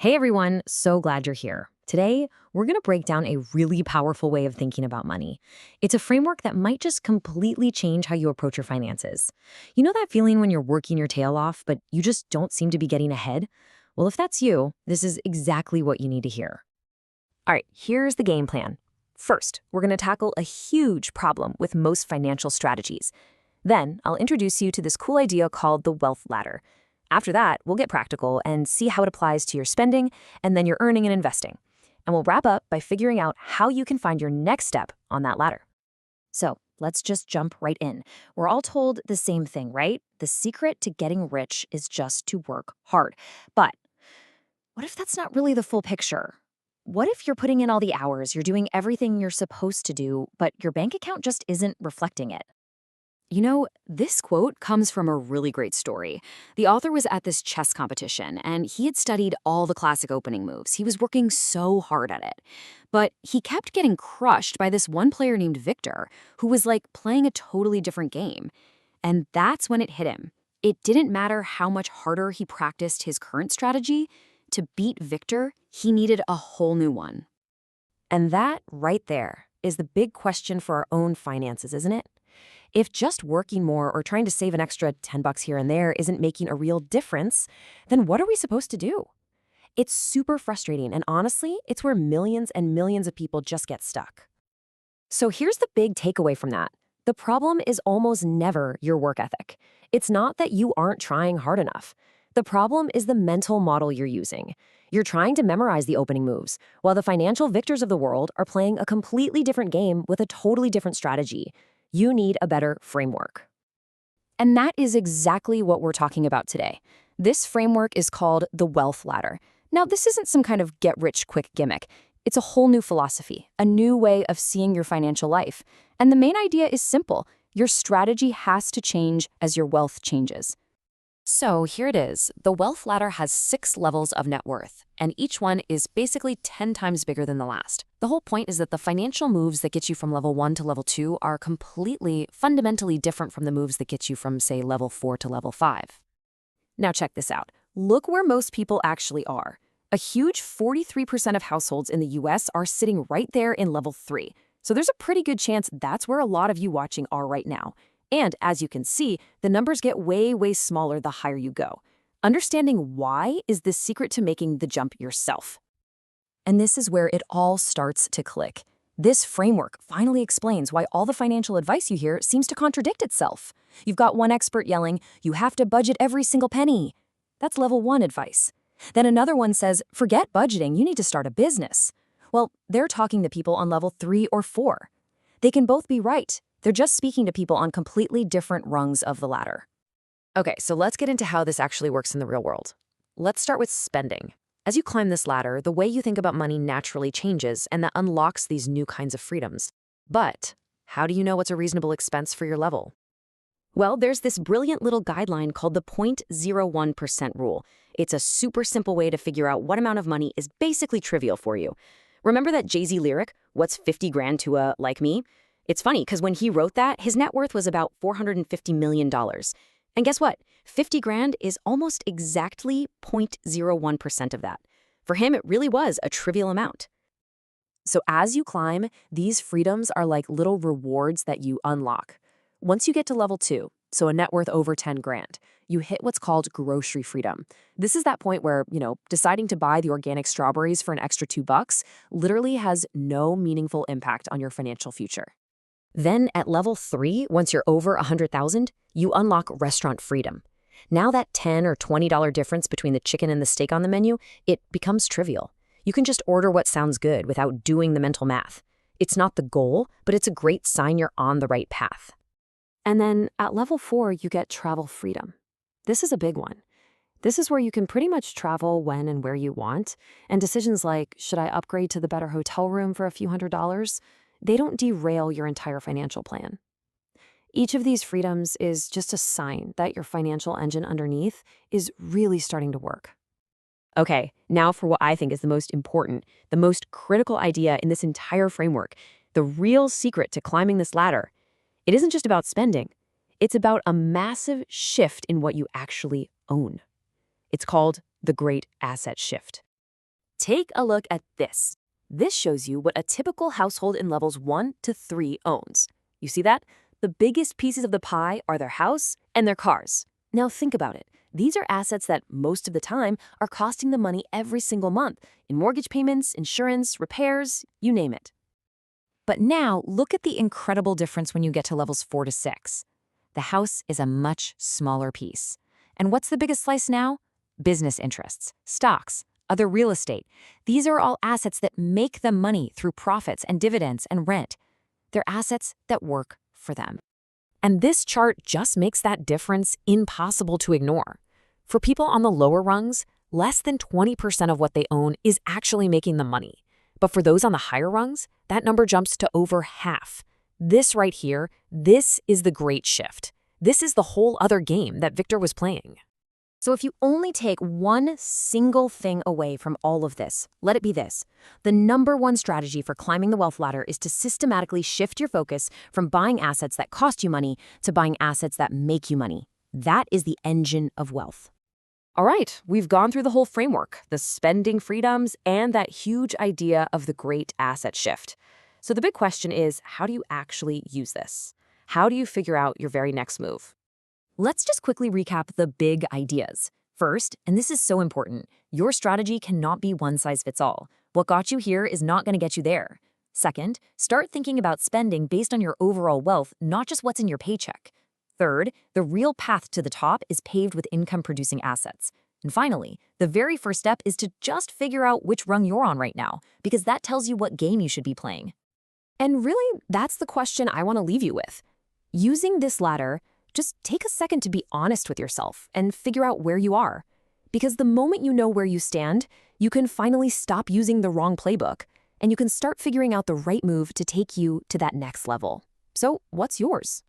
Hey everyone, so glad you're here. Today, we're going to break down a really powerful way of thinking about money. It's a framework that might just completely change how you approach your finances. You know that feeling when you're working your tail off, but you just don't seem to be getting ahead? Well, if that's you, this is exactly what you need to hear. All right, here's the game plan. First, we're going to tackle a huge problem with most financial strategies. Then, I'll introduce you to this cool idea called the wealth ladder. After that, we'll get practical and see how it applies to your spending and then your earning and investing. And we'll wrap up by figuring out how you can find your next step on that ladder. So let's just jump right in. We're all told the same thing, right? The secret to getting rich is just to work hard. But what if that's not really the full picture? What if you're putting in all the hours, you're doing everything you're supposed to do, but your bank account just isn't reflecting it? You know, this quote comes from a really great story. The author was at this chess competition, and he had studied all the classic opening moves. He was working so hard at it. But he kept getting crushed by this one player named Victor, who was like playing a totally different game. And that's when it hit him. It didn't matter how much harder he practiced his current strategy. To beat Victor, he needed a whole new one. And that, right there, is the big question for our own finances, isn't it? If just working more or trying to save an extra 10 bucks here and there isn't making a real difference, then what are we supposed to do? It's super frustrating, and honestly, it's where millions and millions of people just get stuck. So here's the big takeaway from that. The problem is almost never your work ethic. It's not that you aren't trying hard enough. The problem is the mental model you're using. You're trying to memorize the opening moves, while the financial victors of the world are playing a completely different game with a totally different strategy. You need a better framework. And that is exactly what we're talking about today. This framework is called the wealth ladder. Now, this isn't some kind of get-rich-quick gimmick. It's a whole new philosophy, a new way of seeing your financial life. And the main idea is simple. Your strategy has to change as your wealth changes. So here it is. The wealth ladder has 6 levels of net worth, and each one is basically 10 times bigger than the last. The whole point is that the financial moves that get you from level 1 to level 2 are completely, fundamentally different from the moves that get you from, say, level 4 to level 5. Now check this out. Look where most people actually are. A huge 43% of households in the US are sitting right there in level 3. So there's a pretty good chance that's where a lot of you watching are right now. And as you can see, the numbers get way smaller the higher you go. Understanding why is the secret to making the jump yourself. And this is where it all starts to click. This framework finally explains why all the financial advice you hear seems to contradict itself. You've got one expert yelling, you have to budget every single penny. That's level 1 advice. Then another one says, forget budgeting, you need to start a business. Well, they're talking to people on level 3 or 4. They can both be right. They're just speaking to people on completely different rungs of the ladder. Okay, so let's get into how this actually works in the real world. Let's start with spending. As you climb this ladder, the way you think about money naturally changes, and that unlocks these new kinds of freedoms. But how do you know what's a reasonable expense for your level? Well, there's this brilliant little guideline called the 0.01% rule. It's a super simple way to figure out what amount of money is basically trivial for you. Remember that Jay-Z lyric, what's 50 grand to a like me? It's funny because when he wrote that, his net worth was about $450 million. And guess what? 50 grand is almost exactly 0.01% of that. For him, it really was a trivial amount. So as you climb, these freedoms are like little rewards that you unlock. Once you get to level 2, so a net worth over 10 grand, you hit what's called grocery freedom. This is that point where, deciding to buy the organic strawberries for an extra $2 literally has no meaningful impact on your financial future. Then at level 3, once you're over 100,000, you unlock restaurant freedom. Now that $10 or $20 difference between the chicken and the steak on the menu, it becomes trivial. You can just order what sounds good without doing the mental math. It's not the goal, but it's a great sign you're on the right path. And then at level 4, you get travel freedom. This is a big one. This is where you can pretty much travel when and where you want, and decisions like, should I upgrade to the better hotel room for a few $100s? They don't derail your entire financial plan. Each of these freedoms is just a sign that your financial engine underneath is really starting to work. Okay, now for what I think is the most important, the most critical idea in this entire framework, the real secret to climbing this ladder. It isn't just about spending. It's about a massive shift in what you actually own. It's called the Great Asset Shift. Take a look at this. This shows you what a typical household in levels 1 to 3 owns. You see that? The biggest pieces of the pie are their house and their cars. Now think about it. These are assets that most of the time are costing them money every single month in mortgage payments, insurance, repairs, you name it. But now look at the incredible difference when you get to levels 4 to 6. The house is a much smaller piece. And what's the biggest slice now? Business interests, stocks, other real estate. These are all assets that make them money through profits and dividends and rent. They're assets that work for them. And this chart just makes that difference impossible to ignore. For people on the lower rungs, less than 20% of what they own is actually making them money. But for those on the higher rungs, that number jumps to over half. This right here, this is the great shift. This is the whole other game that Victor was playing. So if you only take one single thing away from all of this, let it be this. The number one strategy for climbing the wealth ladder is to systematically shift your focus from buying assets that cost you money to buying assets that make you money. That is the engine of wealth. All right, we've gone through the whole framework, the spending freedoms, and that huge idea of the great asset shift. So the big question is, how do you actually use this? How do you figure out your very next move? Let's just quickly recap the big ideas. First, and this is so important, your strategy cannot be one size fits all. What got you here is not going to get you there. Second, start thinking about spending based on your overall wealth, not just what's in your paycheck. Third, the real path to the top is paved with income-producing assets. And finally, the very first step is to just figure out which rung you're on right now, because that tells you what game you should be playing. And really, that's the question I want to leave you with. Using this ladder, just take a second to be honest with yourself and figure out where you are. Because the moment you know where you stand, you can finally stop using the wrong playbook, and you can start figuring out the right move to take you to that next level. So, what's yours?